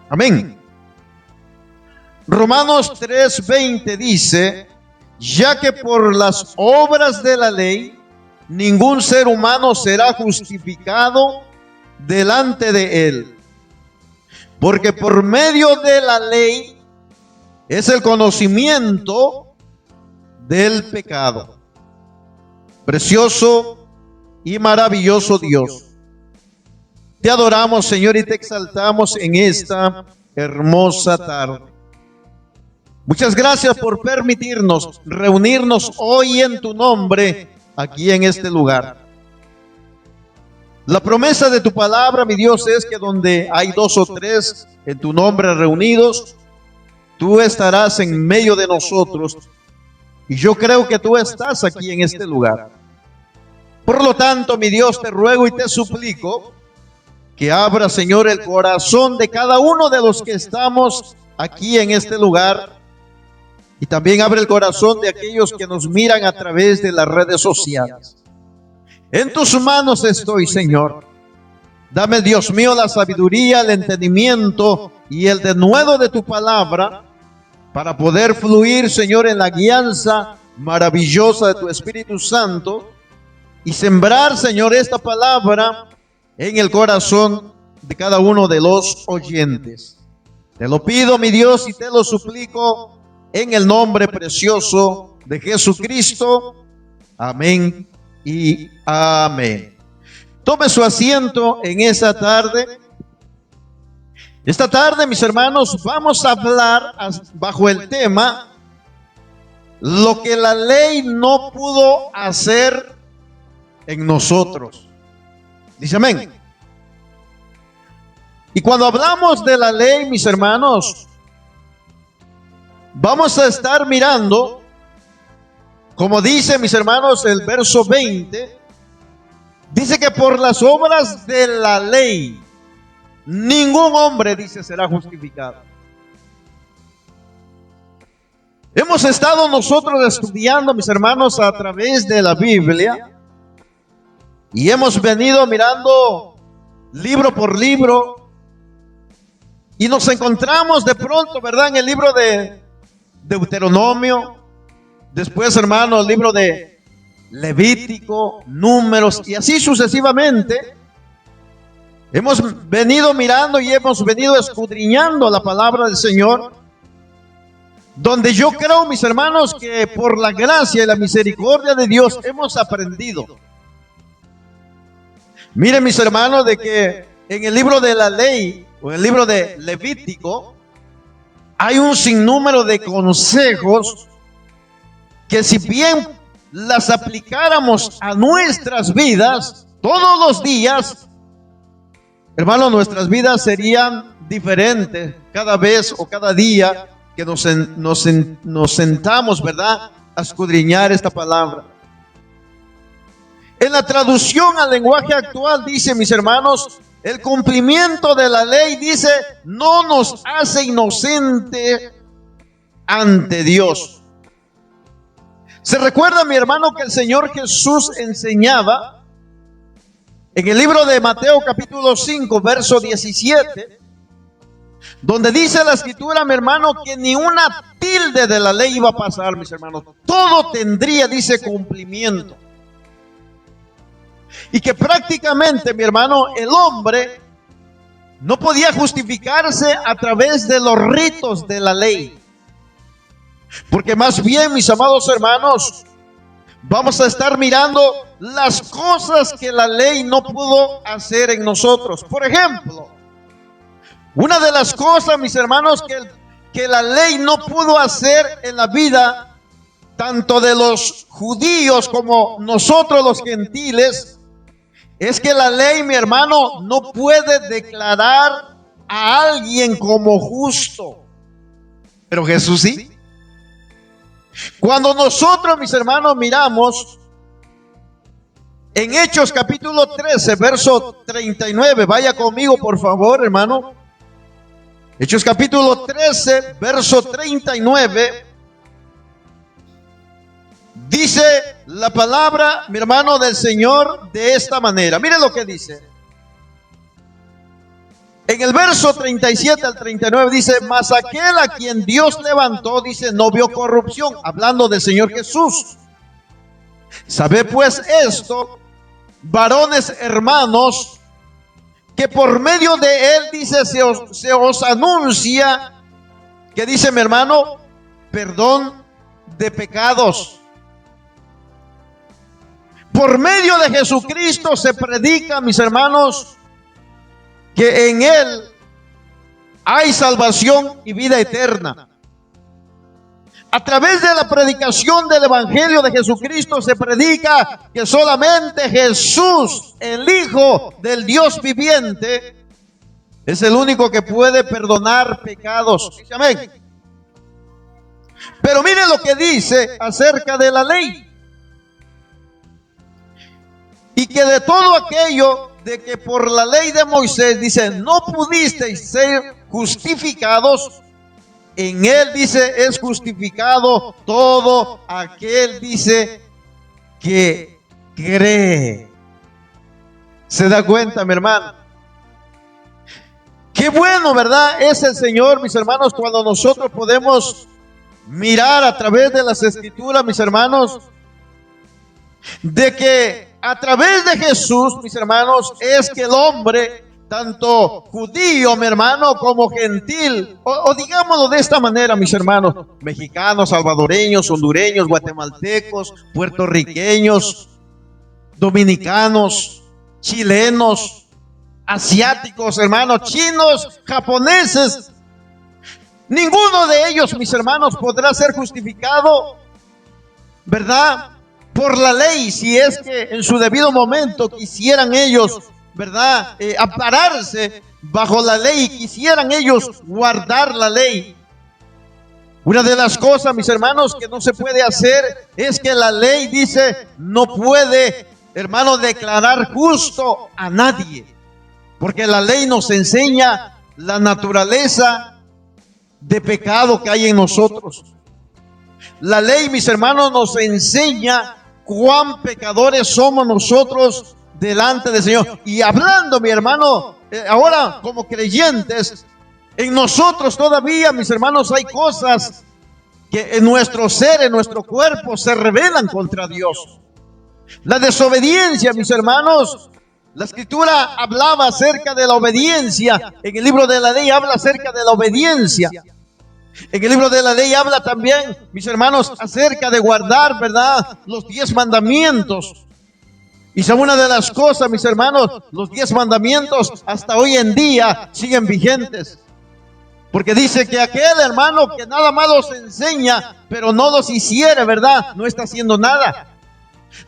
Amén. Romanos 3:20 dice: ya que por las obras de la ley ningún ser humano será justificado delante de él, porque por medio de la ley es el conocimiento del pecado. Precioso y maravilloso Dios, te adoramos, Señor, y te exaltamos en esta hermosa tarde. Muchas gracias por permitirnos reunirnos hoy en tu nombre aquí en este lugar. La promesa de tu palabra, mi Dios, es que donde hay dos o tres en tu nombre reunidos, tú estarás en medio de nosotros. Y yo creo que tú estás aquí en este lugar. Por lo tanto, mi Dios, te ruego y te suplico que abra, Señor, el corazón de cada uno de los que estamos aquí en este lugar. Y también abre el corazón de aquellos que nos miran a través de las redes sociales. En tus manos estoy, Señor. Dame, Dios mío, la sabiduría, el entendimiento y el denuedo de tu palabra para poder fluir, Señor, en la guianza maravillosa de tu Espíritu Santo y sembrar, Señor, esta palabra en el corazón de cada uno de los oyentes. Te lo pido, mi Dios, y te lo suplico en el nombre precioso de Jesucristo. Amén y amén. Tome su asiento en esta tarde. Esta tarde, mis hermanos, vamos a hablar bajo el tema lo que la ley no pudo hacer en nosotros. Dice amén. Y cuando hablamos de la ley, mis hermanos, vamos a estar mirando, como dice, mis hermanos, el verso 20, dice que por las obras de la ley, ningún hombre, dice, será justificado. Hemos estado nosotros estudiando, mis hermanos, a través de la Biblia, y hemos venido mirando libro por libro, y nos encontramos de pronto, ¿verdad?, en el libro de Deuteronomio, después, hermano, el libro de Levítico, Números, y así sucesivamente. Hemos venido mirando y hemos venido escudriñando la palabra del Señor, donde yo creo, mis hermanos, que por la gracia y la misericordia de Dios hemos aprendido. Miren, mis hermanos, de que en el libro de la ley, o en el libro de Levítico, hay un sinnúmero de consejos que, si bien las aplicáramos a nuestras vidas todos los días, hermano, nuestras vidas serían diferentes cada vez o cada día que nos sentamos, ¿verdad?, a escudriñar esta palabra. En la traducción al lenguaje actual dice, mis hermanos, el cumplimiento de la ley, dice, no nos hace inocente ante Dios. Se recuerda, mi hermano, que el Señor Jesús enseñaba en el libro de Mateo capítulo 5, verso 17, donde dice la escritura, mi hermano, que ni una tilde de la ley iba a pasar, mis hermanos. Todo tendría, dice, cumplimiento. Y que prácticamente, mi hermano, el hombre no podía justificarse a través de los ritos de la ley. Porque más bien, mis amados hermanos, vamos a estar mirando las cosas que la ley no pudo hacer en nosotros. Por ejemplo, una de las cosas, mis hermanos, que la ley no pudo hacer en la vida tanto de los judíos como nosotros los gentiles, es que la ley, mi hermano, no puede declarar a alguien como justo. Pero Jesús sí. Cuando nosotros, mis hermanos, miramos en Hechos capítulo 13, verso 39, vaya conmigo por favor, hermano. Hechos capítulo 13, verso 39. Dice la palabra, mi hermano, del Señor de esta manera. Mire lo que dice. En el verso 37 al 39 dice, mas aquel a quien Dios levantó, dice, no vio corrupción, hablando del Señor Jesús. Sabed pues esto, varones hermanos, que por medio de él, dice, se os anuncia, que dice mi hermano, perdón de pecados. Por medio de Jesucristo se predica, mis hermanos, que en él hay salvación y vida eterna. A través de la predicación del Evangelio de Jesucristo se predica que solamente Jesús, el Hijo del Dios viviente, es el único que puede perdonar pecados. Dice amén. Pero mire lo que dice acerca de la ley. Y que de todo aquello de que por la ley de Moisés, dice, no pudisteis ser justificados, en él, dice, es justificado todo aquel, dice, que cree. ¿Se da cuenta, mi hermano? Qué bueno, ¿verdad? Es el Señor, mis hermanos, cuando nosotros podemos mirar a través de las Escrituras, mis hermanos, de que a través de Jesús, mis hermanos, es que el hombre, tanto judío, mi hermano, como gentil, o digámoslo de esta manera, mis hermanos, mexicanos, salvadoreños, hondureños, guatemaltecos, puertorriqueños, dominicanos, chilenos, asiáticos, hermanos, chinos, japoneses, ninguno de ellos, mis hermanos, podrá ser justificado, ¿verdad?, por la ley, si es que en su debido momento quisieran ellos, ¿verdad?, ampararse bajo la ley y quisieran ellos guardar la ley. Una de las cosas, mis hermanos, que no se puede hacer es que la ley dice, no puede, hermano, declarar justo a nadie, porque la ley nos enseña la naturaleza de pecado que hay en nosotros. La ley, mis hermanos, nos enseña cuán pecadores somos nosotros delante del Señor. Y hablando, mi hermano, ahora como creyentes, en nosotros todavía, mis hermanos, hay cosas que en nuestro ser, en nuestro cuerpo, se rebelan contra Dios. La desobediencia, mis hermanos, la Escritura hablaba acerca de la obediencia. En el libro de la ley habla acerca de la obediencia. En el libro de la ley habla también, mis hermanos, acerca de guardar, ¿verdad?, los 10 mandamientos. Y son una de las cosas, mis hermanos, los 10 mandamientos hasta hoy en día siguen vigentes. Porque dice que aquel hermano que nada más los enseña, pero no los hiciere, ¿verdad?, no está haciendo nada.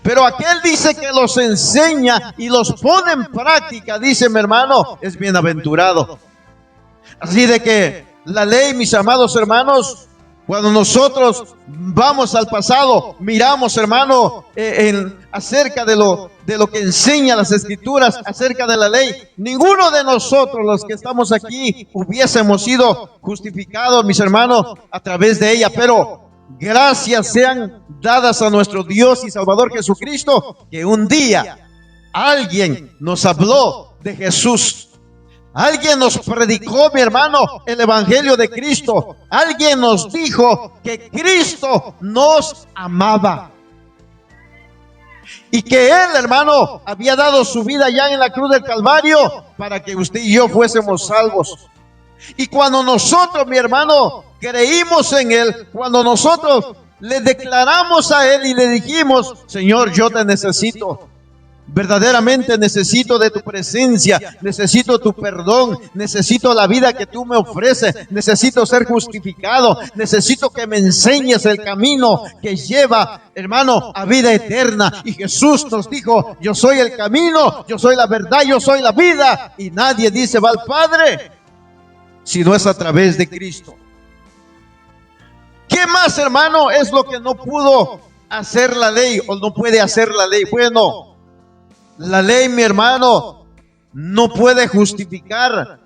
Pero aquel dice que los enseña y los pone en práctica, dice mi hermano, es bienaventurado. Así de que la ley, mis amados hermanos, cuando nosotros vamos al pasado, miramos, hermano, acerca de lo que enseña las Escrituras acerca de la ley, ninguno de nosotros, los que estamos aquí, hubiésemos sido justificados, mis hermanos, a través de ella. Pero gracias sean dadas a nuestro Dios y Salvador Jesucristo, que un día alguien nos habló de Jesús. Alguien nos predicó, mi hermano, el Evangelio de Cristo. Alguien nos dijo que Cristo nos amaba. Y que Él, hermano, había dado su vida ya en la cruz del Calvario para que usted y yo fuésemos salvos. Y cuando nosotros, mi hermano, creímos en Él, cuando nosotros le declaramos a Él y le dijimos, Señor, yo te necesito. Verdaderamente necesito de tu presencia, necesito tu perdón, necesito la vida que tú me ofreces, necesito ser justificado, necesito que me enseñes el camino que lleva, hermano, a vida eterna. Y Jesús nos dijo, yo soy el camino, yo soy la verdad, yo soy la vida, y nadie dice va al Padre si no es a través de Cristo. ¿Qué más, hermano, es lo que no pudo hacer la ley o no puede hacer la ley? Bueno, la ley, mi hermano, no puede justificar.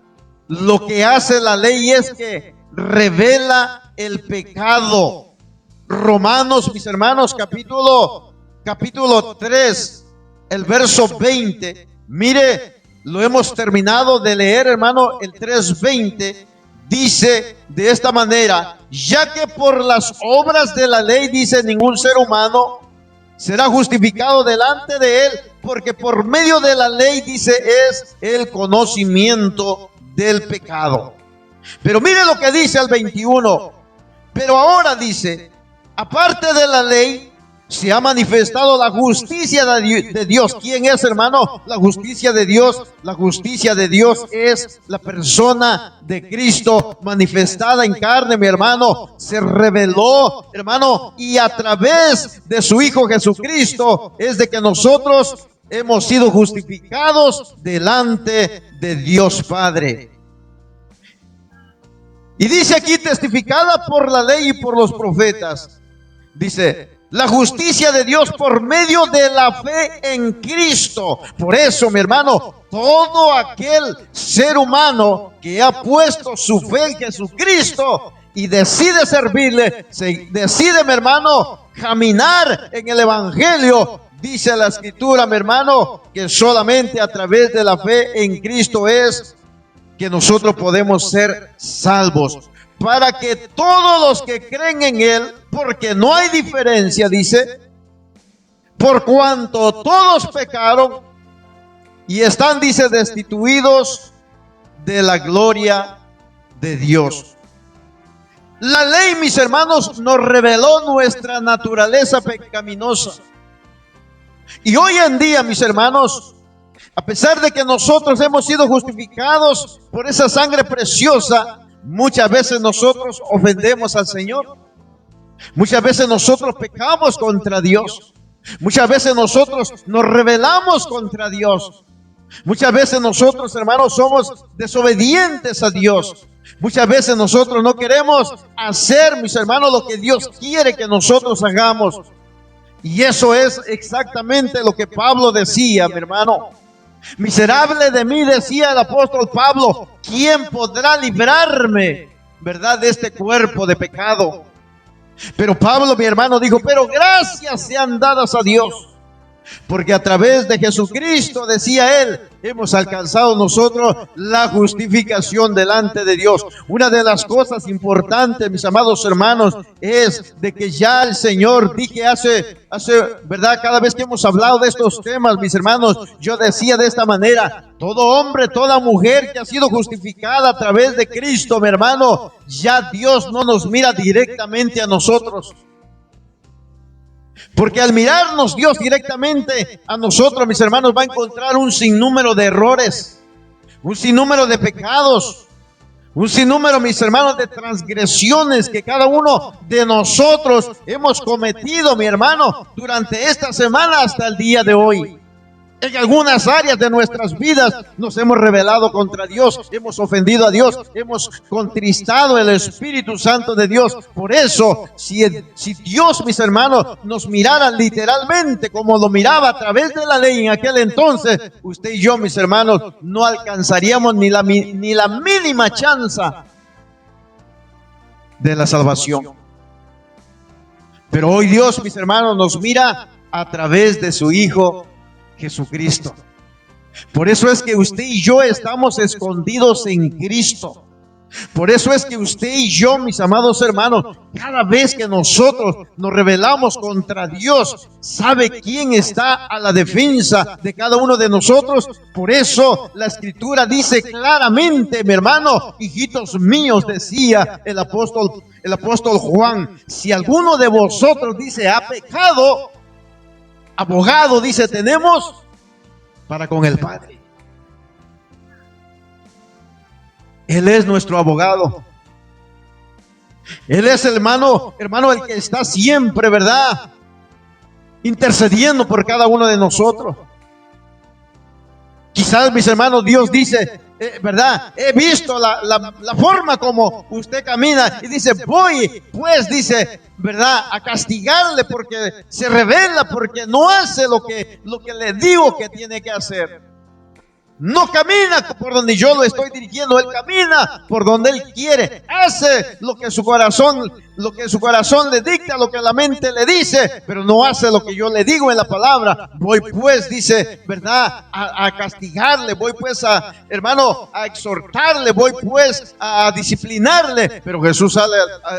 Lo que hace la ley es que revela el pecado. Romanos, mis hermanos, capítulo 3, el verso 20. Mire lo hemos terminado de leer, hermano, el 3:20, dice de esta manera: ya que por las obras de la ley, dice, ningún ser humano será justificado delante de él, porque por medio de la ley, dice, es el conocimiento del pecado. Pero mire lo que dice el 21. Pero ahora dice, aparte de la ley, se ha manifestado la justicia de Dios. ¿Quién es, hermano? La justicia de Dios. La justicia de Dios es la persona de Cristo manifestada en carne, mi hermano. Se reveló, hermano, y a través de su Hijo Jesucristo es de que nosotros hemos sido justificados delante de Dios Padre. Y dice aquí, testificada por la ley y por los profetas. Dice, la justicia de Dios por medio de la fe en Cristo. Por eso, mi hermano, todo aquel ser humano que ha puesto su fe en Jesucristo y decide servirle, decide, mi hermano, caminar en el Evangelio, dice la Escritura, mi hermano, que solamente a través de la fe en Cristo es que nosotros podemos ser salvos. Para que todos los que creen en Él, porque no hay diferencia, dice, por cuanto todos pecaron y están, dice, destituidos de la gloria de Dios. La ley, mis hermanos, nos reveló nuestra naturaleza pecaminosa. Y hoy en día, mis hermanos, a pesar de que nosotros hemos sido justificados por esa sangre preciosa, muchas veces nosotros ofendemos al Señor. Muchas veces nosotros pecamos contra Dios. Muchas veces nosotros nos rebelamos contra Dios. Muchas veces nosotros, hermanos, somos desobedientes a Dios. Muchas veces nosotros no queremos hacer, mis hermanos, lo que Dios quiere que nosotros hagamos. Y eso es exactamente lo que Pablo decía, mi hermano. Miserable de mí, decía el apóstol Pablo, ¿quién podrá librarme, verdad, de este cuerpo de pecado? Pero Pablo, mi hermano, dijo, pero gracias sean dadas a Dios, porque a través de Jesucristo, decía él, hemos alcanzado nosotros la justificación delante de Dios. Una de las cosas importantes, mis amados hermanos, es de que ya el Señor, dije hace, verdad, cada vez que hemos hablado de estos temas, mis hermanos, yo decía de esta manera, todo hombre, toda mujer que ha sido justificada a través de Cristo, mi hermano, ya Dios no nos mira directamente a nosotros. Porque al mirarnos Dios directamente a nosotros, mis hermanos, va a encontrar un sinnúmero de errores, un sinnúmero de pecados, un sinnúmero, mis hermanos, de transgresiones que cada uno de nosotros hemos cometido, mi hermano, durante esta semana hasta el día de hoy. En algunas áreas de nuestras vidas nos hemos rebelado contra Dios, hemos ofendido a Dios, hemos contristado el Espíritu Santo de Dios. Por eso, si Dios, mis hermanos, nos mirara literalmente como lo miraba a través de la ley en aquel entonces, usted y yo, mis hermanos, no alcanzaríamos ni la mínima chance de la salvación. Pero hoy Dios, mis hermanos, nos mira a través de su Hijo Jesucristo. Por eso es que usted y yo estamos escondidos en Cristo. Por eso es que usted y yo, mis amados hermanos, cada vez que nosotros nos rebelamos contra Dios, ¿sabe quién está a la defensa de cada uno de nosotros? Por eso la Escritura dice claramente, mi hermano, hijitos míos, decía el apóstol Juan, si alguno de vosotros, dice, ha pecado, abogado, dice, tenemos para con el Padre. Él es nuestro abogado. Él es el hermano, el que está siempre, ¿verdad?, intercediendo por cada uno de nosotros. Quizás, mis hermanos, Dios dice, ¿verdad?, he visto la forma como usted camina y dice, voy, pues, dice, ¿verdad?, a castigarle porque se rebela, porque no hace lo que le digo que tiene que hacer. No camina por donde yo lo estoy dirigiendo, él camina por donde él quiere, hace lo que su corazón lo que su corazón le dicta, lo que la mente le dice, pero no hace lo que yo le digo en la palabra. Voy pues, dice, ¿verdad? A castigarle, voy pues hermano, a exhortarle, voy pues a disciplinarle. Pero Jesús sale,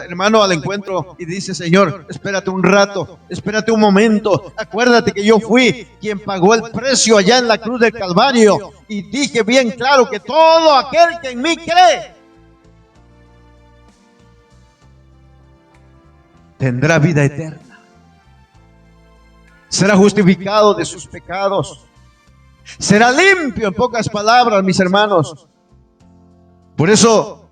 hermano, al encuentro y dice, Señor, espérate un rato, espérate un momento. Acuérdate que yo fui quien pagó el precio allá en la cruz del Calvario. Y dije bien claro que todo aquel que en mí cree tendrá vida eterna. Será justificado de sus pecados. Será limpio, en pocas palabras, mis hermanos. Por eso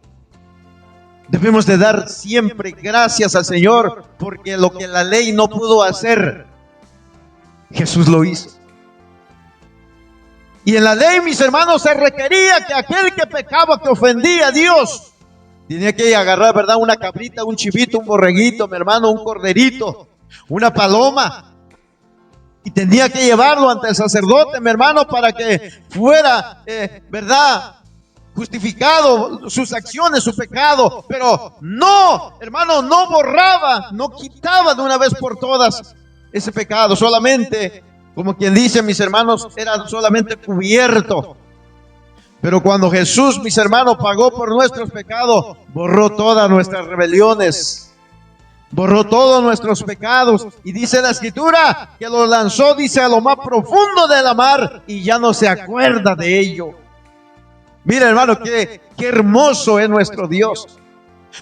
debemos de dar siempre gracias al Señor, porque lo que la ley no pudo hacer, Jesús lo hizo. Y en la ley, mis hermanos, se requería que aquel que pecaba, que ofendía a Dios, tenía que agarrar, ¿verdad? Una cabrita, un chivito, un borreguito, mi hermano, un corderito, una paloma. Y tenía que llevarlo ante el sacerdote, mi hermano, para que fuera, ¿verdad? Justificado sus acciones, su pecado. Pero no, hermano, no borraba, no quitaba de una vez por todas ese pecado. Solamente, como quien dice, mis hermanos, era solamente cubierto. Pero cuando Jesús, mis hermanos, pagó por nuestros pecados, borró todas nuestras rebeliones, borró todos nuestros pecados. Y dice la Escritura que los lanzó, dice, a lo más profundo de la mar, y ya no se acuerda de ello. Mira, hermano, qué hermoso es nuestro Dios.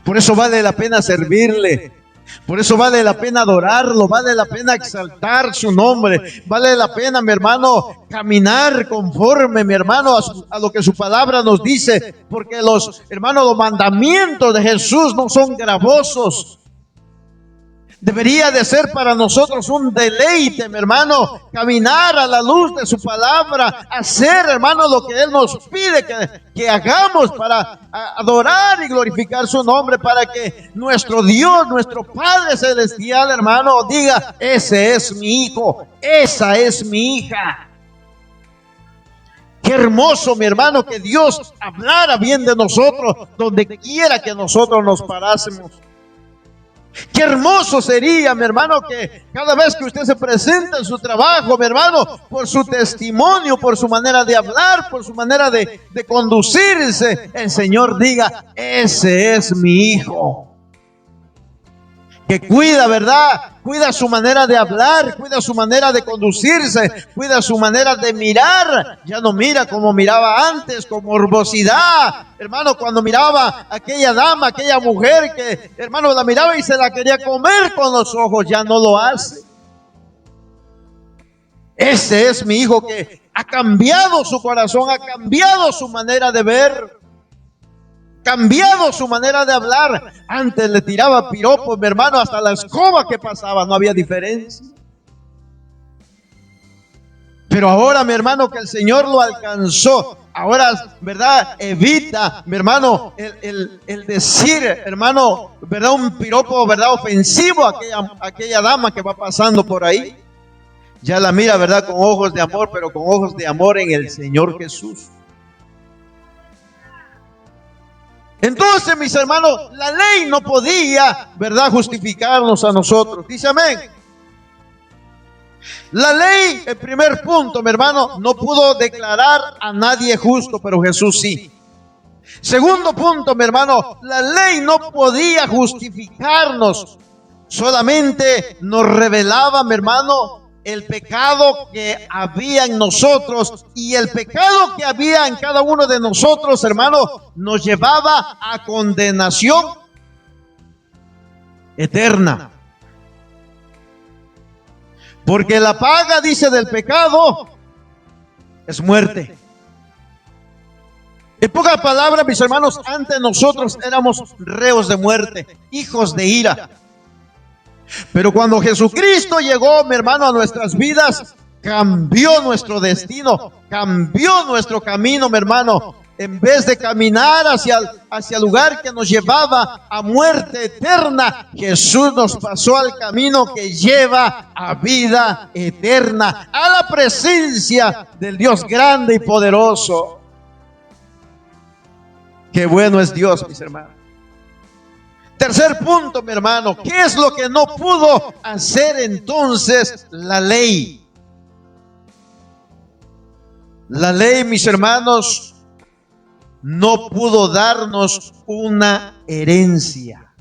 Por eso vale la pena servirle. Por eso vale la pena adorarlo, vale la pena exaltar su nombre, vale la pena, mi hermano, caminar conforme, mi hermano, a lo que su palabra nos dice, porque los mandamientos de Jesús no son gravosos. Debería de ser para nosotros un deleite, mi hermano, caminar a la luz de su palabra, hacer, hermano, lo que Él nos pide que hagamos para adorar y glorificar su nombre, para que nuestro Dios, nuestro Padre Celestial, hermano, diga, ese es mi hijo, esa es mi hija. Qué hermoso, mi hermano, que Dios hablara bien de nosotros donde quiera que nosotros nos parásemos. Qué hermoso sería, mi hermano, que cada vez que usted se presenta en su trabajo, mi hermano, por su testimonio, por su manera de hablar, por su manera de conducirse, el Señor diga, ese es mi hijo. Que cuida, ¿verdad? Cuida su manera de hablar, cuida su manera de conducirse, cuida su manera de mirar. Ya no mira como miraba antes, con morbosidad. Hermano, cuando miraba a aquella dama, aquella mujer que, hermano, la miraba y se la quería comer con los ojos, ya no lo hace. Ese es mi hijo que ha cambiado su corazón, ha cambiado su manera de ver, cambiado su manera de hablar. Antes le tiraba piropos, mi hermano, hasta la escoba que pasaba, no había diferencia. Pero ahora, mi hermano, que el Señor lo alcanzó, ahora, ¿verdad? Evita, mi hermano, el decir, hermano, ¿verdad? Un piropo, ¿verdad? Ofensivo a aquella dama que va pasando por ahí. Ya la mira, ¿verdad? Con ojos de amor, pero con ojos de amor en el Señor Jesús. Entonces, mis hermanos, la ley no podía, ¿verdad?, justificarnos a nosotros. Dice amén. La ley, el primer punto, mi hermano, no pudo declarar a nadie justo, pero Jesús sí. Segundo punto, mi hermano, la ley no podía justificarnos. Solamente nos revelaba, mi hermano, el pecado que había en nosotros, y el pecado que había en cada uno de nosotros, hermano, nos llevaba a condenación eterna. Porque la paga, dice, del pecado es muerte. En pocas palabras, mis hermanos, antes nosotros éramos reos de muerte, hijos de ira. Pero cuando Jesucristo llegó, mi hermano, a nuestras vidas, cambió nuestro destino, cambió nuestro camino, mi hermano. En vez de caminar hacia el lugar que nos llevaba a muerte eterna, Jesús nos pasó al camino que lleva a vida eterna, a la presencia del Dios grande y poderoso. Qué bueno es Dios, mis hermanos. Tercer punto, mi hermano. ¿Qué es lo que no pudo hacer entonces la ley? La ley, mis hermanos, no pudo darnos una herencia.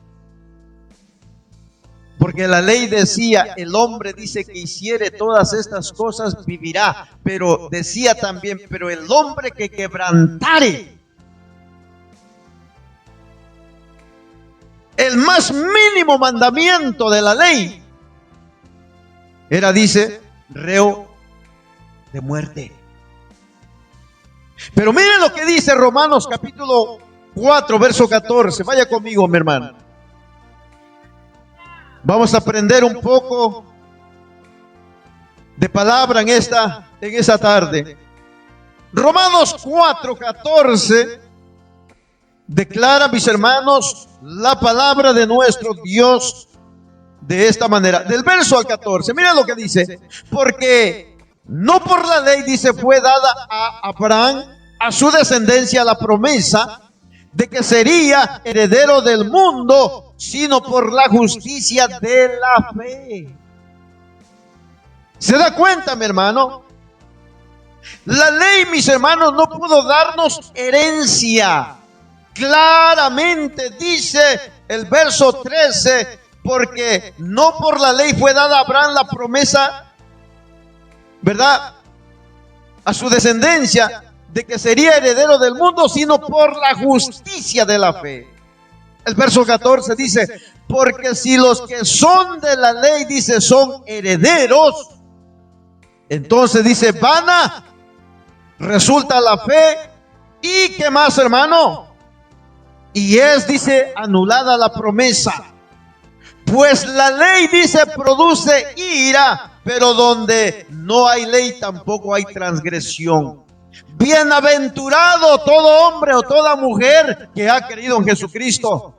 Porque la ley decía, el hombre dice que hiciere todas estas cosas vivirá. Pero decía también, pero el hombre que quebrantare el más mínimo mandamiento de la ley era, dice, reo de muerte. Pero miren lo que dice Romanos capítulo 4, verso 14. Vaya conmigo, mi hermano. Vamos a aprender un poco de palabra en esta tarde. Romanos 4, 14 declara, mis hermanos, la palabra de nuestro Dios de esta manera. Del verso al 14, miren lo que dice. Porque no por la ley, dice, fue dada a Abraham, a su descendencia, la promesa de que sería heredero del mundo, sino por la justicia de la fe. ¿Se da cuenta, mi hermano? La ley, mis hermanos, no pudo darnos herencia. Claramente dice el verso 13, porque no por la ley fue dada a Abraham la promesa, ¿verdad?, a su descendencia de que sería heredero del mundo, sino por la justicia de la fe. El verso 14 dice, porque si los que son de la ley, dice, son herederos, entonces dice, vana resulta la fe. ¿Y qué más, hermano? Y es, dice, anulada la promesa. Pues la ley, dice, produce ira, pero donde no hay ley tampoco hay transgresión. Bienaventurado todo hombre o toda mujer que ha creído en Jesucristo.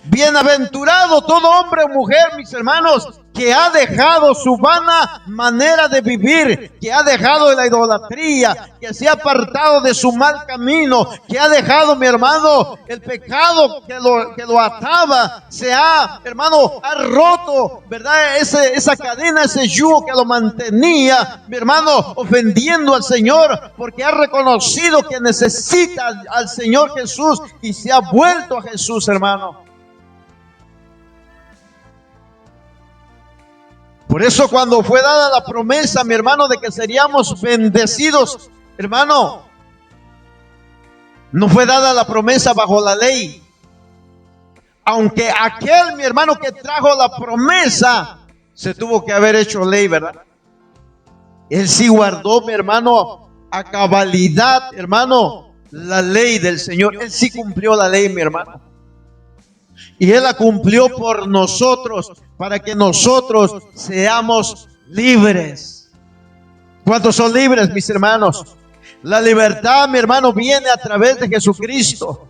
Bienaventurado todo hombre o mujer, mis hermanos, que ha dejado su vana manera de vivir, que ha dejado la idolatría, que se ha apartado de su mal camino, que ha dejado, mi hermano, el pecado que lo ataba, se ha, hermano, ha roto, ¿verdad?, esa cadena, ese yugo que lo mantenía, mi hermano, ofendiendo al Señor, porque ha reconocido que necesita al Señor Jesús y se ha vuelto a Jesús, hermano. Por eso cuando fue dada la promesa, mi hermano, de que seríamos bendecidos, hermano, no fue dada la promesa bajo la ley. Aunque aquel, mi hermano, que trajo la promesa, se tuvo que haber hecho ley, ¿verdad? Él sí guardó, mi hermano, a cabalidad, hermano, la ley del Señor. Él sí cumplió la ley, mi hermano. Y Él la cumplió por nosotros, para que nosotros seamos libres. ¿Cuántos son libres, mis hermanos? La libertad, mi hermano, viene a través de Jesucristo.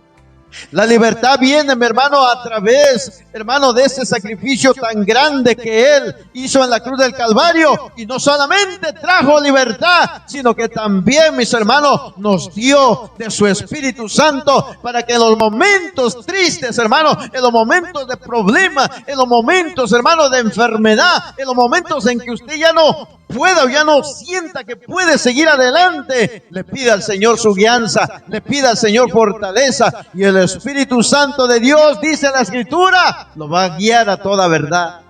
La libertad viene, mi hermano, a través, hermano, de ese sacrificio tan grande que Él hizo en la cruz del Calvario. Y no solamente trajo libertad, sino que también, mis hermanos, nos dio de su Espíritu Santo para que en los momentos tristes, hermano, en los momentos de problemas, en los momentos, hermano, de enfermedad, en los momentos en que usted ya no pueda o ya no sienta que puede seguir adelante, le pida al Señor su guianza, le pida al Señor fortaleza, y el Espíritu Santo de Dios, dice la Escritura, lo va a guiar a toda verdad.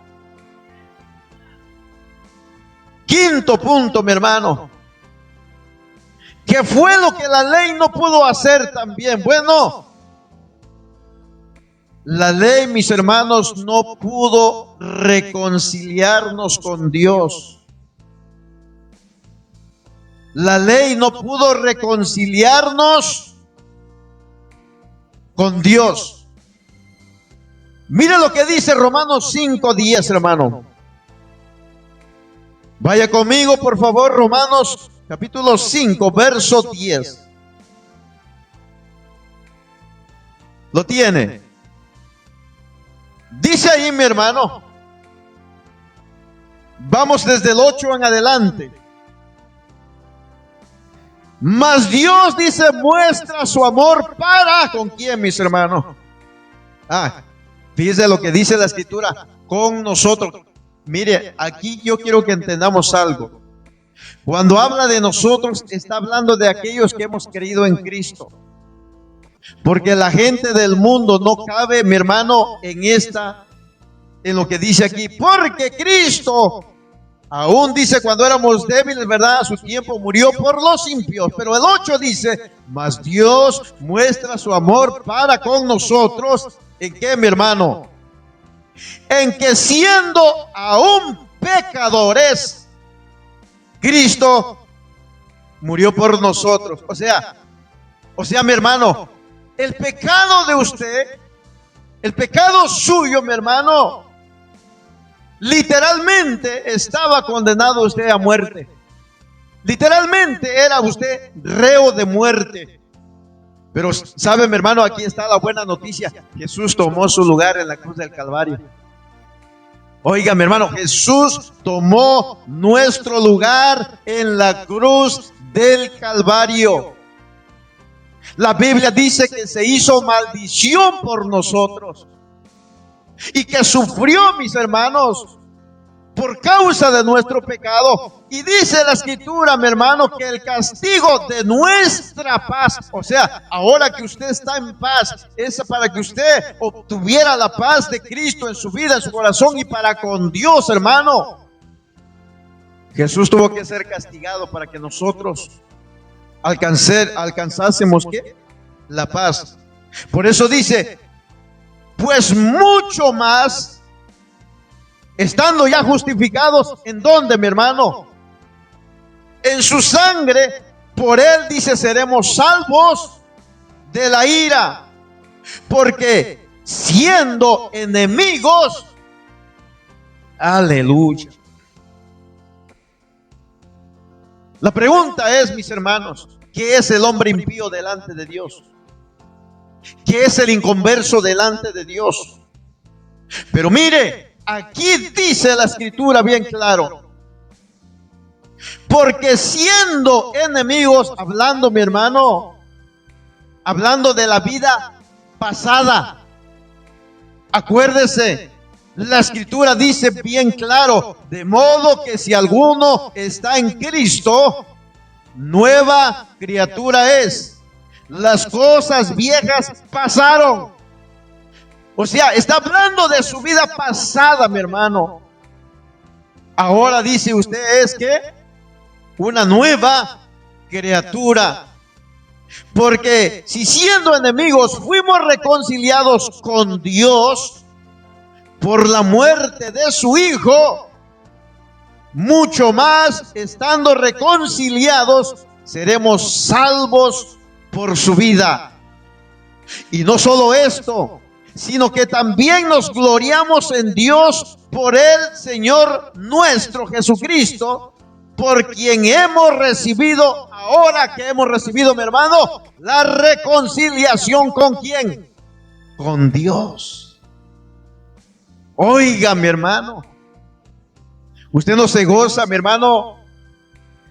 Quinto punto, mi hermano, ¿qué fue lo que la ley no pudo hacer también? Bueno, la ley, mis hermanos, no pudo reconciliarnos con Dios. La ley no pudo reconciliarnos con Dios. Mire lo que dice Romanos 5:10, hermano. Vaya conmigo, por favor, Romanos capítulo 5, verso 10. ¿Lo tiene? Dice ahí, mi hermano. Vamos desde el 8 en adelante. Mas Dios, dice, muestra su amor para, ¿con quién, mis hermanos? Fíjese lo que dice la Escritura, con nosotros. Mire, aquí yo quiero que entendamos algo. Cuando habla de nosotros, está hablando de aquellos que hemos creído en Cristo. Porque la gente del mundo no cabe, mi hermano, en lo que dice aquí. Porque Cristo, aún dice cuando éramos débiles, ¿verdad? A su tiempo murió por los impíos. Pero el 8 dice, mas Dios muestra su amor para con nosotros. ¿En qué, mi hermano? En que siendo aún pecadores, Cristo murió por nosotros. O sea, mi hermano, el pecado de usted, el pecado suyo, mi hermano, literalmente estaba condenado usted a muerte. Literalmente era usted reo de muerte. Pero sabe, mi hermano, aquí está la buena noticia. Jesús tomó su lugar en la cruz del Calvario. Oiga, mi hermano, Jesús tomó nuestro lugar en la cruz del Calvario. La Biblia dice que se hizo maldición por nosotros y que sufrió, mis hermanos, por causa de nuestro pecado. Y dice la Escritura, mi hermano, que el castigo de nuestra paz, o sea, ahora que usted está en paz, es para que usted obtuviera la paz de Cristo en su vida, en su corazón y para con Dios, hermano. Jesús tuvo que ser castigado para que nosotros alcanzásemos ¿qué? La paz. Por eso dice, pues mucho más, estando ya justificados, ¿en dónde, mi hermano? En su sangre, por él, dice, seremos salvos de la ira. Porque siendo enemigos, aleluya. La pregunta es, mis hermanos, ¿qué es el hombre impío delante de Dios? ¿Qué es el inconverso delante de Dios? Pero mire, aquí dice la Escritura bien claro. Porque siendo enemigos, hablando, mi hermano, hablando de la vida pasada, acuérdese, la Escritura dice bien claro, de modo que si alguno está en Cristo, nueva criatura es. Las cosas viejas pasaron. O sea, está hablando de su vida pasada, mi hermano. Ahora dice usted es que una nueva criatura. Porque si siendo enemigos fuimos reconciliados con Dios por la muerte de su Hijo, mucho más, estando reconciliados, seremos salvos por su vida. Y no solo esto, sino que también nos gloriamos en Dios por el Señor nuestro Jesucristo, por quien hemos recibido, ahora que hemos recibido, mi hermano, la reconciliación. ¿Con quién? Con Dios. Oiga, mi hermano, usted no se goza, mi hermano,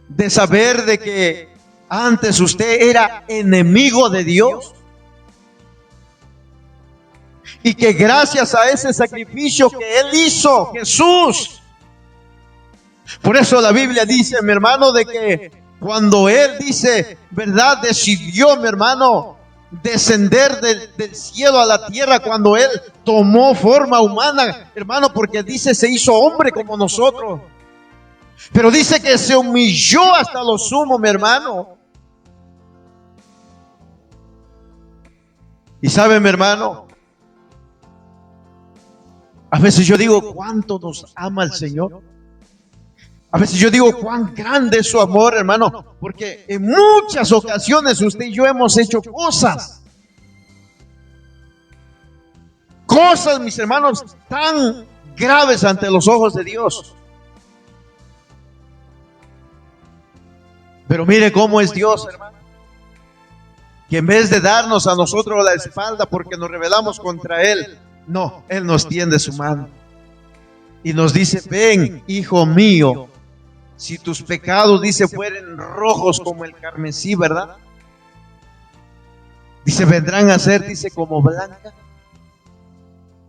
de saber de que antes usted era enemigo de Dios y que gracias a ese sacrificio que Él hizo, Jesús. Por eso la Biblia dice, mi hermano, de que cuando Él dice, ¿verdad? Decidió, mi hermano, descender del cielo a la tierra, cuando Él tomó forma humana, hermano, porque dice se hizo hombre como nosotros, pero dice que se humilló hasta lo sumo, mi hermano. Y sabe, mi hermano, a veces yo digo cuánto nos ama el Señor. A veces yo digo cuán grande es su amor, hermano, porque en muchas ocasiones usted y yo hemos hecho cosas, mis hermanos, tan graves ante los ojos de Dios. Pero mire cómo es Dios, hermano, que en vez de darnos a nosotros la espalda porque nos rebelamos contra Él, no, Él nos tiende su mano y nos dice, ven, hijo mío, si tus pecados, dice, fueren rojos como el carmesí, ¿verdad? Dice, vendrán a ser, dice, como blanca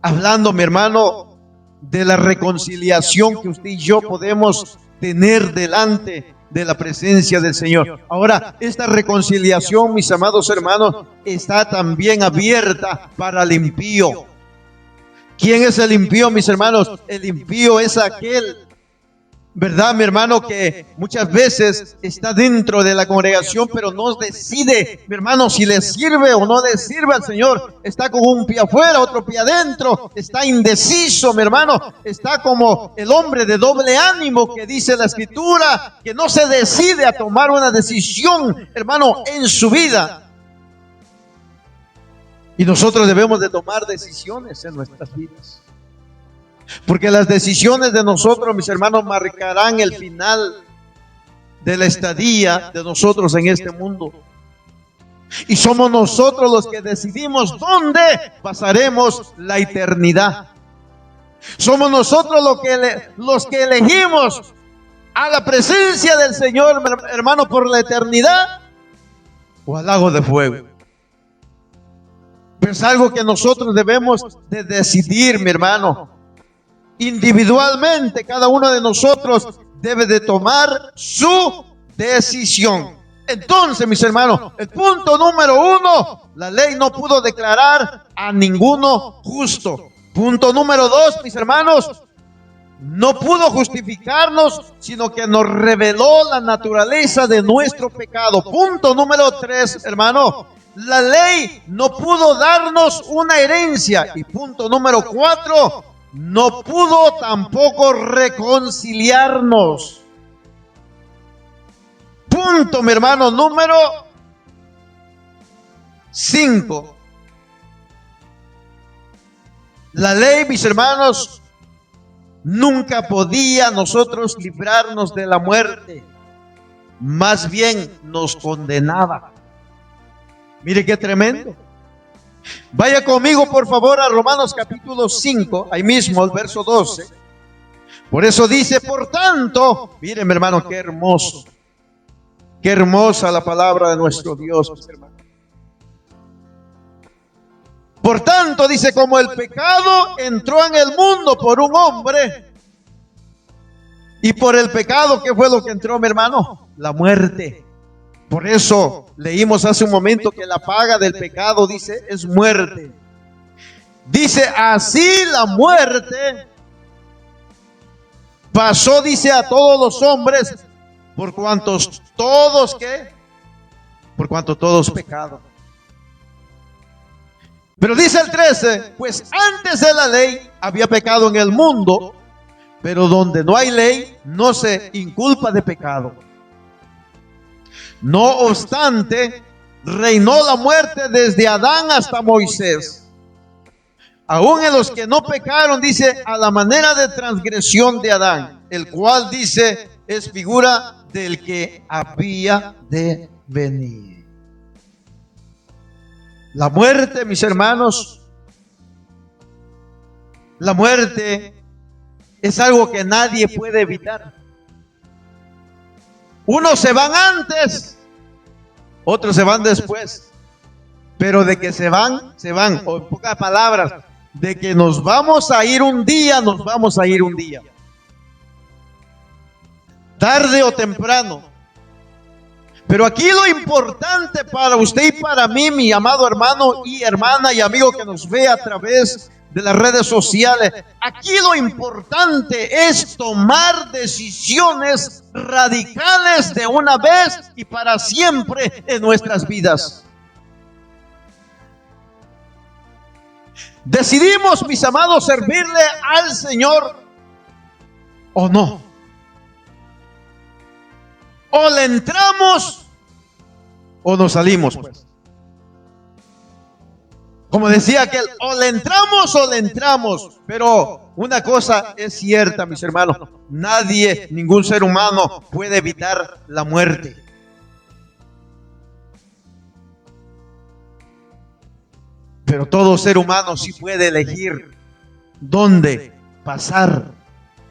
hablando, mi hermano, de la reconciliación que usted y yo podemos tener delante de la presencia del Señor. Ahora, esta reconciliación, mis amados hermanos, está también abierta para el impío. ¿Quién es el impío, mis hermanos? El impío es aquel, ¿verdad, mi hermano? Que muchas veces está dentro de la congregación, pero no decide, mi hermano, si le sirve o no le sirve al Señor. Está con un pie afuera, otro pie adentro. Está indeciso, mi hermano. Está como el hombre de doble ánimo que dice la Escritura, que no se decide a tomar una decisión, hermano, en su vida. Y nosotros debemos de tomar decisiones en nuestras vidas. Porque las decisiones de nosotros, mis hermanos, marcarán el final de la estadía de nosotros en este mundo. Y somos nosotros los que decidimos dónde pasaremos la eternidad. Somos nosotros los que elegimos a la presencia del Señor, hermano, por la eternidad o al lago de fuego. Pero es algo que nosotros debemos de decidir, mi hermano. Individualmente, cada uno de nosotros debe de tomar su decisión. Entonces, mis hermanos, el punto número 1, la ley no pudo declarar a ninguno justo. Punto número 2, mis hermanos, no pudo justificarnos, sino que nos reveló la naturaleza de nuestro pecado. Punto número 3, hermano, la ley no pudo darnos una herencia. Y punto número 4, no pudo tampoco reconciliarnos. Punto, mi hermano, número 5. La ley, mis hermanos, nunca podía nosotros librarnos de la muerte. Más bien nos condenaba. Mire qué tremendo. Vaya conmigo, por favor, a Romanos capítulo 5, ahí mismo, el verso 12. Por eso dice, por tanto, miren, mi hermano, qué hermoso. Qué hermosa la palabra de nuestro Dios, mis hermanos. Por tanto, dice, como el pecado entró en el mundo por un hombre, y por el pecado, ¿qué fue lo que entró, mi hermano? La muerte. Por eso leímos hace un momento que la paga del pecado, dice, es muerte. Dice, así la muerte pasó, dice, a todos los hombres, por cuantos todos, ¿qué? Por cuanto todos pecaron. Pero dice el 13, pues antes de la ley había pecado en el mundo, pero donde no hay ley no se inculpa de pecado. No obstante, reinó la muerte desde Adán hasta Moisés. Aún en los que no pecaron, dice, a la manera de transgresión de Adán, el cual, dice, es figura del que había de venir. La muerte, mis hermanos, la muerte es algo que nadie puede evitar. Unos se van antes, otros se van después. Pero de que se van, se van. O en pocas palabras, de que nos vamos a ir un día, nos vamos a ir un día. Tarde o temprano. Pero aquí lo importante para usted y para mí, mi amado hermano y hermana y amigo que nos ve a través de las redes sociales, aquí lo importante es tomar decisiones radicales de una vez y para siempre en nuestras vidas. Decidimos, mis amados, servirle al Señor o no. O le entramos o nos salimos, pues. Como decía aquel, o le entramos. Pero una cosa es cierta, mis hermanos, nadie, ningún ser humano puede evitar la muerte. Pero todo ser humano sí puede elegir dónde pasar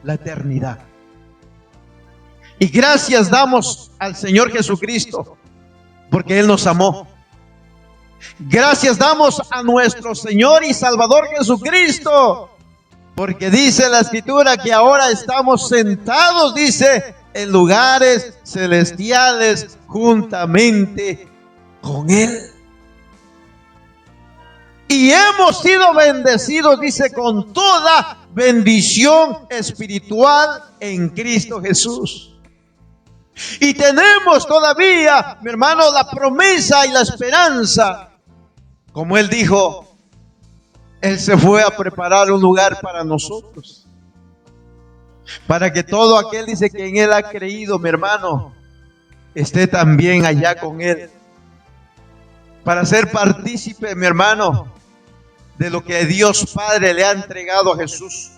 la eternidad. Y gracias damos al Señor Jesucristo, porque Él nos amó. Gracias damos a nuestro Señor y Salvador Jesucristo, porque dice la Escritura que ahora estamos sentados, dice, en lugares celestiales juntamente con Él. Y hemos sido bendecidos, dice, con toda bendición espiritual en Cristo Jesús. Y tenemos todavía, mi hermano, la promesa y la esperanza. Como Él dijo, Él se fue a preparar un lugar para nosotros. Para que todo aquel, dice, que en Él ha creído, mi hermano, esté también allá con Él. Para ser partícipe, mi hermano, de lo que Dios Padre le ha entregado a Jesús.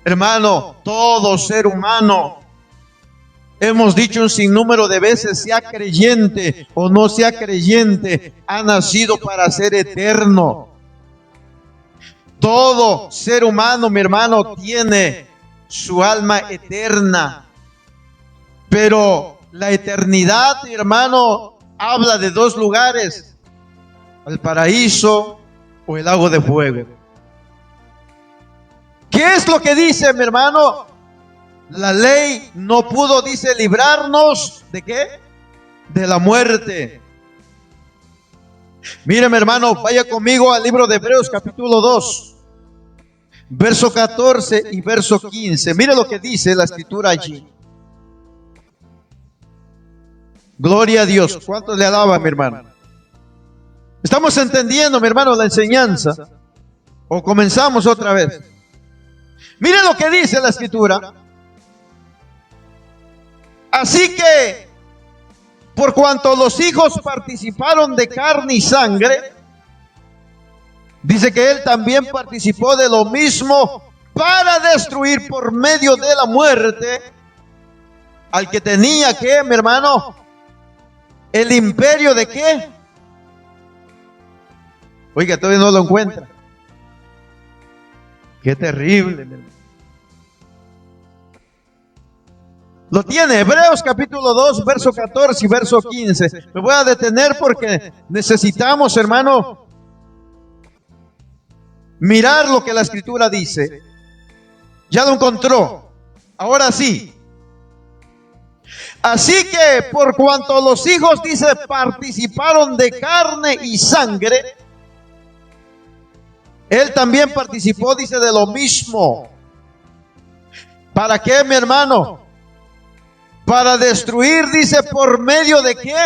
Hermano, todo ser humano, hemos dicho un sinnúmero de veces, sea creyente o no sea creyente, ha nacido para ser eterno. Todo ser humano, mi hermano, tiene su alma eterna. Pero la eternidad, mi hermano, habla de dos lugares: el paraíso o el lago de fuego. ¿Qué es lo que dice, mi hermano? La ley no pudo, dice, librarnos ¿de qué? De la muerte. Mire, mi hermano, vaya conmigo al libro de Hebreos capítulo 2, verso 14 y verso 15. Mire lo que dice la Escritura allí. Gloria a Dios. ¿Cuántos le alaban, mi hermano? ¿Estamos entendiendo, mi hermano, la enseñanza? ¿O comenzamos otra vez? Mire lo que dice la Escritura. Así que, por cuanto los hijos participaron de carne y sangre, dice que Él también participó de lo mismo para destruir por medio de la muerte al que tenía que, mi hermano, el imperio de qué. Oiga, todavía no lo encuentra. Qué terrible, mi hermano. Lo tiene, Hebreos capítulo 2, verso 14 y verso 15. Me voy a detener porque necesitamos, hermano, mirar lo que la Escritura dice. Ya lo encontró. Ahora sí. Así que por cuanto los hijos, dice, participaron de carne y sangre, Él también participó, dice, de lo mismo. ¿Para qué, mi hermano? Para destruir, dice, por medio de qué?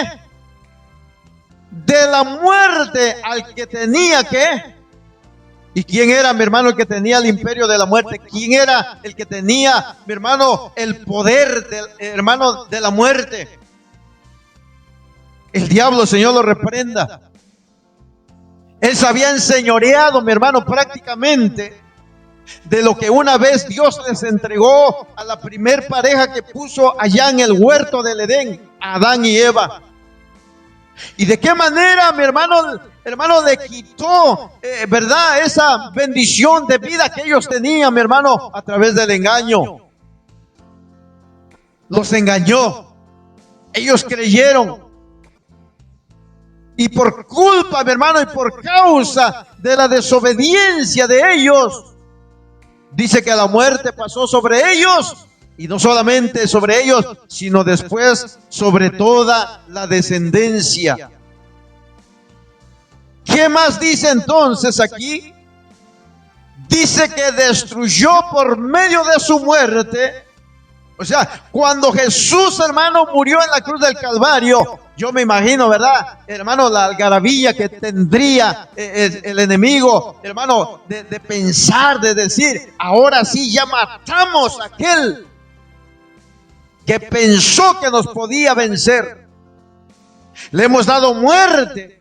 De la muerte al que tenía que. ¿Y quién era, mi hermano, el que tenía el imperio de la muerte? ¿Quién era el que tenía, mi hermano, el poder hermano, de la muerte? El diablo, Señor lo reprenda. Él se había enseñoreado, mi hermano, prácticamente de lo que una vez Dios les entregó a la primer pareja que puso allá en el huerto del Edén, Adán y Eva. ¿Y de qué manera, mi hermano, le quitó, verdad, esa bendición de vida que ellos tenían, mi hermano, a través del engaño? Los engañó. Ellos creyeron. Y por culpa, mi hermano, y por causa de la desobediencia de ellos, dice que la muerte pasó sobre ellos, y no solamente sobre ellos, sino después sobre toda la descendencia. ¿Qué más dice entonces aquí? Dice que destruyó por medio de su muerte. O sea, cuando Jesús, hermano, murió en la cruz del Calvario, yo me imagino, ¿verdad, hermano, la algarabía que tendría el enemigo, hermano, de pensar, de decir, ahora sí ya matamos a aquel que pensó que nos podía vencer. Le hemos dado muerte.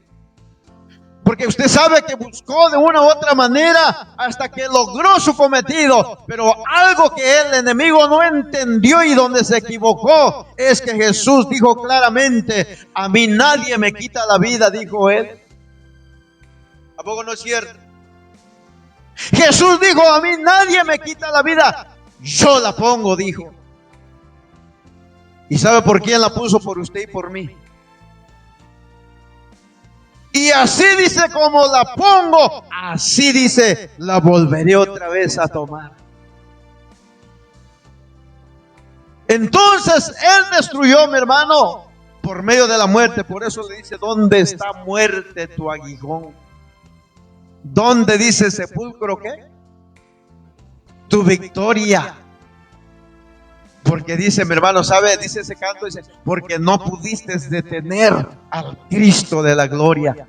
Porque usted sabe que buscó de una u otra manera hasta que logró su cometido. Pero algo que el enemigo no entendió y donde se equivocó es que Jesús dijo claramente: a mí nadie me quita la vida, dijo Él. ¿A poco no es cierto? Jesús dijo: a mí nadie me quita la vida, yo la pongo, dijo. ¿Y sabe por quién la puso? Por usted y por mí. Y así dice, como la pongo, así dice, la volveré otra vez a tomar. Entonces Él destruyó, mi hermano, por medio de la muerte. Por eso le dice, ¿dónde está, muerte, tu aguijón? ¿Dónde, dice, sepulcro, qué? Tu victoria. Porque dice, mi hermano, ¿sabe? Dice ese canto, dice, porque no pudiste detener al Cristo de la gloria.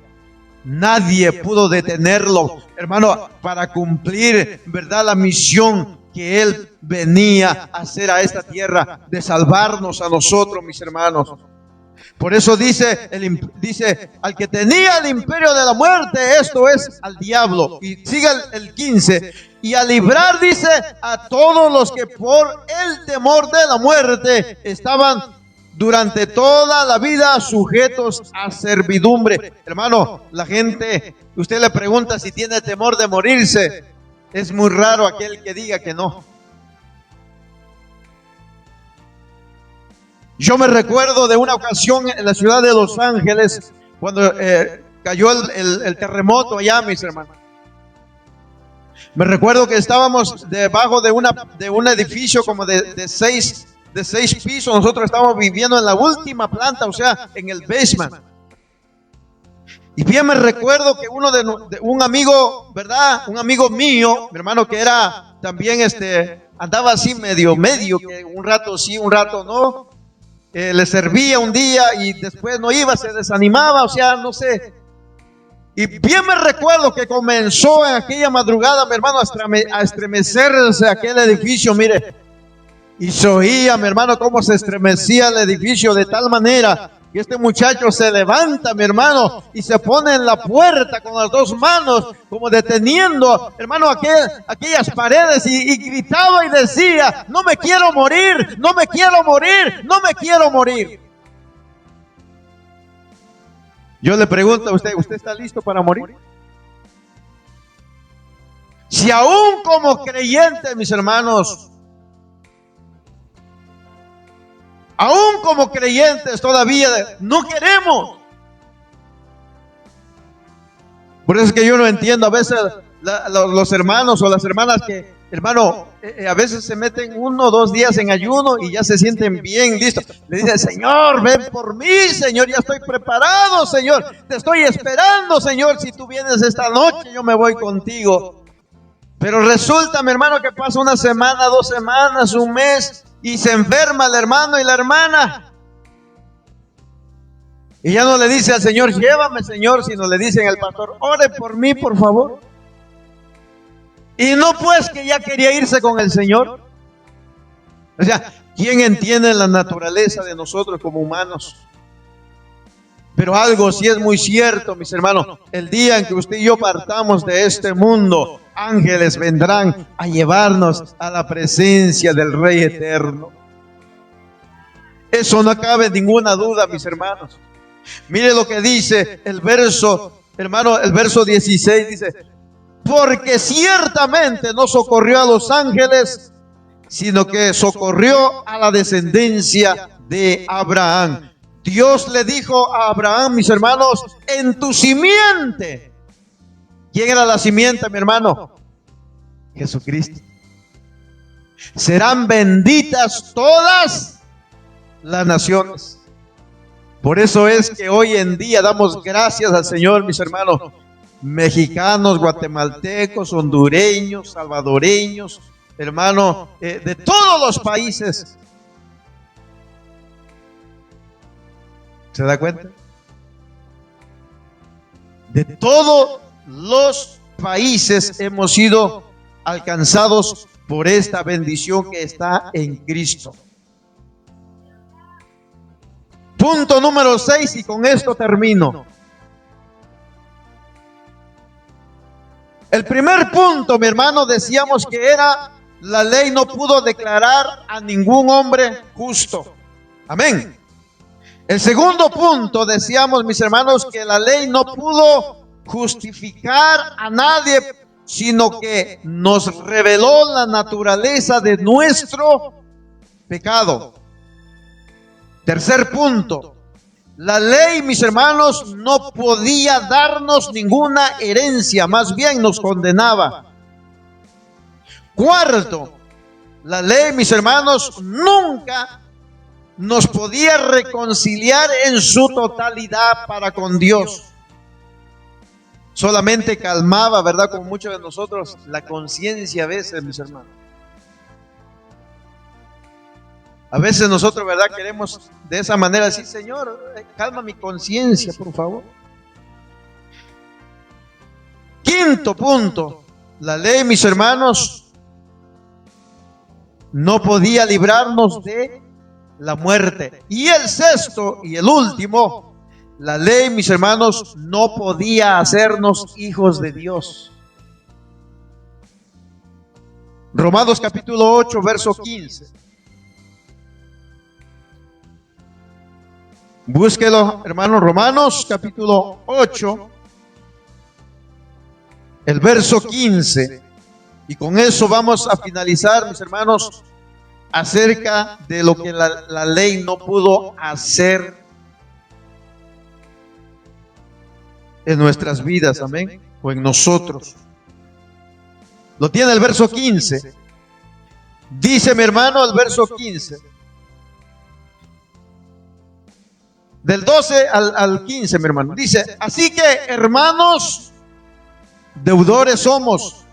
Nadie pudo detenerlo, hermano, para cumplir, ¿verdad?, la misión que Él venía a hacer a esta tierra, de salvarnos a nosotros, mis hermanos. Por eso dice, dice, al que tenía el imperio de la muerte, esto es, al diablo. Y sigue el 15, y a librar, dice, a todos los que por el temor de la muerte estaban durante toda la vida sujetos a servidumbre. Hermano, la gente, usted le pregunta si tiene temor de morirse. Es muy raro aquel que diga que no. Yo me recuerdo de una ocasión en la ciudad de Los Ángeles, cuando cayó el terremoto allá, mis hermanos. Me recuerdo que estábamos debajo de un edificio como de seis pisos. Nosotros estábamos viviendo en la última planta, o sea, en el basement. Y bien me recuerdo que un amigo, ¿verdad? Un amigo mío, mi hermano, que era también andaba así medio, que un rato sí, un rato no. Le servía un día y después no iba, se desanimaba, o sea, no sé. Y bien me recuerdo que comenzó en aquella madrugada, mi hermano, a estremecerse aquel edificio, mire. Y se oía, mi hermano, cómo se estremecía el edificio de tal manera que este muchacho se levanta, mi hermano, y se pone en la puerta con las dos manos, como deteniendo, hermano, aquellas paredes, y gritaba y decía, no me quiero morir, no me quiero morir, no me quiero morir. Yo le pregunto a usted, ¿usted está listo para morir? Si aún como creyente, mis hermanos, aún como creyentes todavía no queremos. Por eso es que yo no entiendo a veces los hermanos o las hermanas que, hermano, a veces se meten 1 o 2 días en ayuno y ya se sienten bien listos. Le dicen, Señor, ven por mí, Señor, ya estoy preparado, Señor, te estoy esperando, Señor, si tú vienes esta noche, yo me voy contigo. Pero resulta, mi hermano, que pasa 1 semana, 2 semanas, 1 mes, y se enferma el hermano y la hermana. Y ya no le dice al Señor, llévame, Señor, sino le dicen al pastor, ore por mí, por favor. Y no, pues, que ya quería irse con el Señor. O sea, ¿quién entiende la naturaleza de nosotros como humanos? Pero algo sí es muy cierto, mis hermanos. El día en que usted y yo partamos de este mundo, ángeles vendrán a llevarnos a la presencia del Rey eterno. Eso no cabe ninguna duda, mis hermanos. Mire lo que dice el verso, hermano, el verso 16 dice, porque ciertamente no socorrió a los ángeles, sino que socorrió a la descendencia de Abraham. Dios le dijo a Abraham, mis hermanos, en tu simiente. ¿Quién era la simiente, mi hermano? Jesucristo. Serán benditas todas las naciones. Por eso es que hoy en día damos gracias al Señor, mis hermanos, mexicanos, guatemaltecos, hondureños, salvadoreños, hermanos, de todos los países. ¿Se da cuenta? De todos los países hemos sido alcanzados por esta bendición que está en Cristo. Punto número 6, y con esto termino. El primer punto, mi hermano, decíamos que era la ley no pudo declarar a ningún hombre justo. Amén. El segundo punto, decíamos, mis hermanos, que la ley no pudo justificar a nadie, sino que nos reveló la naturaleza de nuestro pecado. Tercer punto, La ley, mis hermanos, no podía darnos ninguna herencia, más bien nos condenaba. Cuarto, la ley, mis hermanos, nunca nos podía reconciliar en su totalidad para con Dios. Solamente calmaba, ¿verdad? Como muchos de nosotros, la conciencia a veces, mis hermanos. A veces nosotros, ¿verdad? Queremos de esa manera decir, Señor, calma mi conciencia, por favor. Quinto punto, la ley, mis hermanos, no podía librarnos de la muerte. Y el sexto y el último, la ley, mis hermanos, no podía hacernos hijos de Dios. Romanos capítulo 8, verso 15. Búsquelo, hermanos. Romanos capítulo 8, el verso 15. Y con eso vamos a finalizar, mis hermanos, acerca de lo que la ley no pudo hacer en nuestras vidas, amén, o en nosotros. Lo tiene el verso 15. Dice, mi hermano, el verso 15. Del 12 al 15, mi hermano. Dice, así que, hermanos, deudores somos,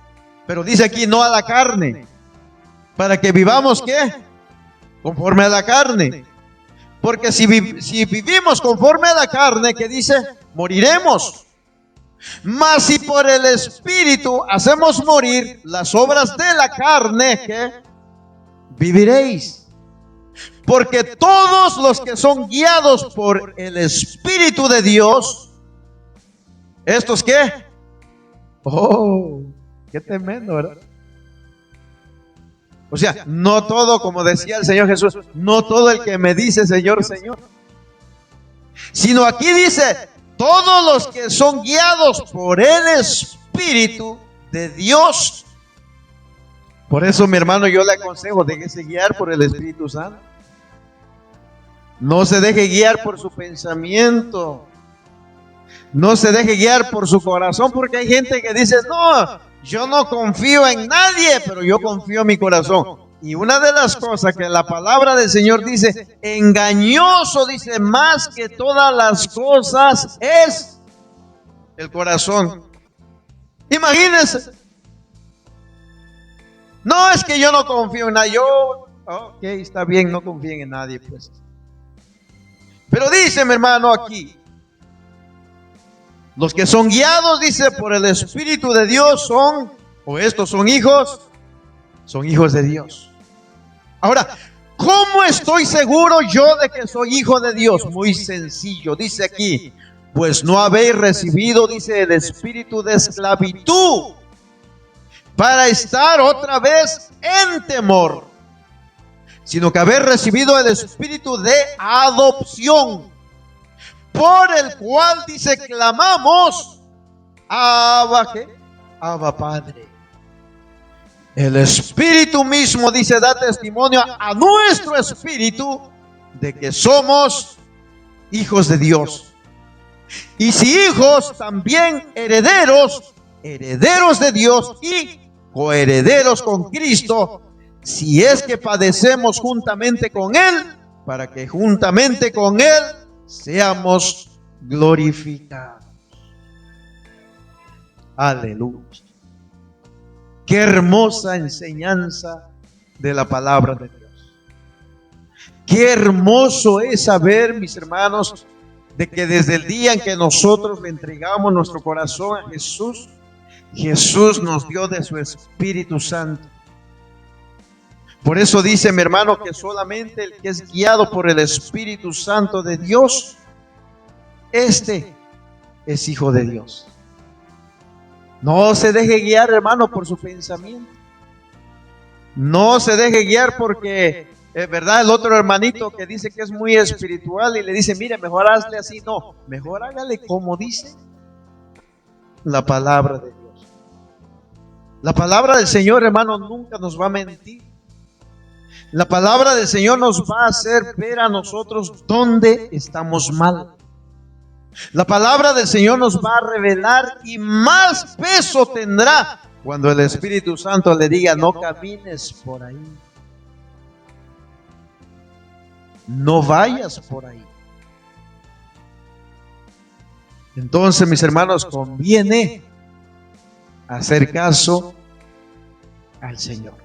pero dice aquí, no a la carne, para que vivamos, ¿qué? Conforme a la carne. Porque si vivimos conforme a la carne, ¿qué dice? Moriremos. Mas si por el Espíritu hacemos morir las obras de la carne, ¿qué? Viviréis. Porque todos los que son guiados por el Espíritu de Dios, ¿estos qué? Oh, qué tremendo, ¿verdad? O sea, no todo, como decía el Señor Jesús, no todo el que me dice Señor, Señor, sino aquí dice, todos los que son guiados por el Espíritu de Dios. Por eso, mi hermano, yo le aconsejo, déjese guiar por el Espíritu Santo. No se deje guiar por su pensamiento. No se deje guiar por su corazón, porque hay gente que dice, no, yo no confío en nadie, pero yo confío en mi corazón. Y una de las cosas que la palabra del Señor dice, engañoso, dice, más que todas las cosas es el corazón. Imagínense. No es que yo no confío en nadie. Yo, ok, está bien, no confíen en nadie, pues. Pero dice, mi hermano, aquí, los que son guiados, dice, por el Espíritu de Dios son, o estos son hijos de Dios. Ahora, ¿cómo estoy seguro yo de que soy hijo de Dios? Muy sencillo, dice aquí, pues no habéis recibido, dice, el espíritu de esclavitud para estar otra vez en temor, sino que habéis recibido el espíritu de adopción, por el cual, dice, clamamos, Abba, ¿qué? Abba Padre. El Espíritu mismo, dice, da testimonio a nuestro espíritu de que somos hijos de Dios. Y si hijos, también herederos, herederos de Dios y coherederos con Cristo, si es que padecemos juntamente con Él, para que juntamente con Él seamos glorificados. Aleluya. Qué hermosa enseñanza de la palabra de Dios. Qué hermoso es saber, mis hermanos, de que desde el día en que nosotros le entregamos nuestro corazón a Jesús, Jesús nos dio de su Espíritu Santo. Por eso dice, mi hermano, que solamente el que es guiado por el Espíritu Santo de Dios, este es hijo de Dios. No se deje guiar, hermano, por su pensamiento. No se deje guiar porque, es verdad, el otro hermanito que dice que es muy espiritual y le dice, mire, mejor hazle así. No, mejor hágale como dice la palabra de Dios. La palabra del Señor, hermano, nunca nos va a mentir. La palabra del Señor nos va a hacer ver a nosotros dónde estamos mal. La palabra del Señor nos va a revelar y más peso tendrá cuando el Espíritu Santo le diga: no camines por ahí, no vayas por ahí. Entonces, mis hermanos, conviene hacer caso al Señor.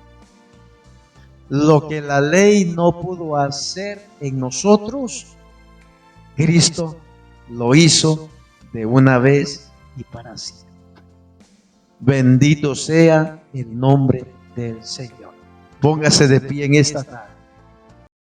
Lo que la ley no pudo hacer en nosotros, Cristo lo hizo de una vez y para siempre. Bendito sea el nombre del Señor. Póngase de pie en esta tarde.